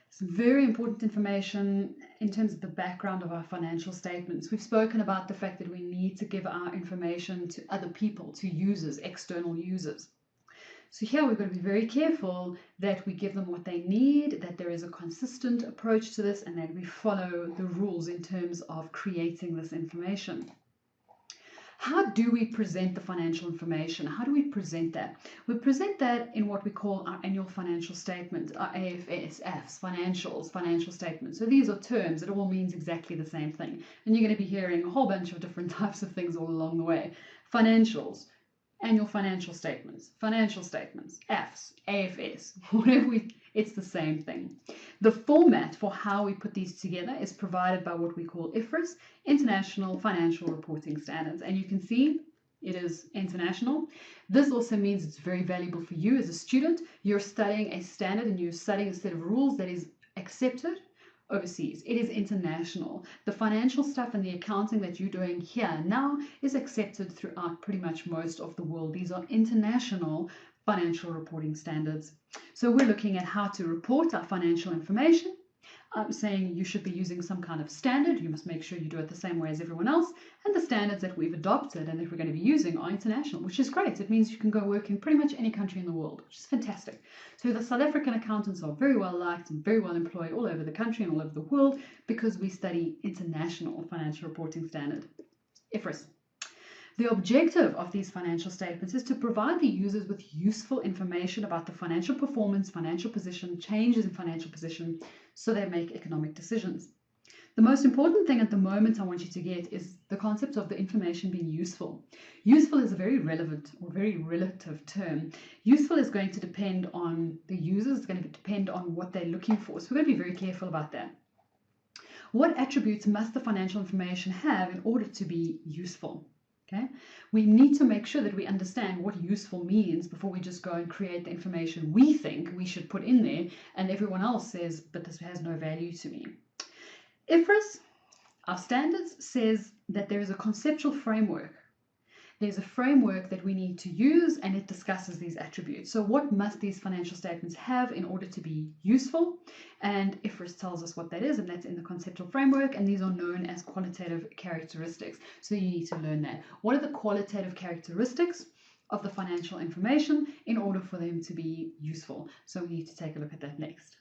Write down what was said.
Some very important information in terms of the background of our financial statements. We've spoken about the fact that we need to give our information to other people, to users, external users. So here we've got to be very careful that we give them what they need, that there is a consistent approach to this, and that we follow the rules in terms of creating this information. How do we present the financial information? How do we present that? We present that in what we call our annual financial statement, our AFS, financials, financial statements. So these are terms. It all means exactly the same thing. And you're going to be hearing a whole bunch of different types of things all along the way. Financials, annual financial statements, AFS, AFS, whatever it's the same thing. The format for how we put these together is provided by what we call IFRS, International Financial Reporting Standards. And you can see it is international. This also means it's very valuable for you as a student. You're studying a standard and you're studying a set of rules that is accepted overseas. It is international. The financial stuff and the accounting that you're doing here now is accepted throughout pretty much most of the world. These are international financial reporting standards. So we're looking at how to report our financial information. I'm saying you should be using some kind of standard. You must make sure you do it the same way as everyone else. And the standards that we've adopted and that we're going to be using are international, which is great. It means you can go work in pretty much any country in the world, which is fantastic. So the South African accountants are very well liked and very well employed all over the country and all over the world because we study international financial reporting standard, IFRS. The objective of these financial statements is to provide the users with useful information about the financial performance, financial position, changes in financial position, so they make economic decisions. The most important thing at the moment I want you to get is the concept of the information being useful. Useful is a very relevant or very relative term. Useful is going to depend on the users, it's going to depend on what they're looking for. So we're going to be very careful about that. What attributes must the financial information have in order to be useful? Okay, we need to make sure that we understand what useful means before we just go and create the information we think we should put in there and everyone else says, but this has no value to me. IFRS, our standards, says that there is a conceptual framework. There's a framework that we need to use and it discusses these attributes. So what must these financial statements have in order to be useful? And IFRS tells us what that is, and that's in the conceptual framework, and these are known as qualitative characteristics. So you need to learn that. What are the qualitative characteristics of the financial information in order for them to be useful? So we need to take a look at that next.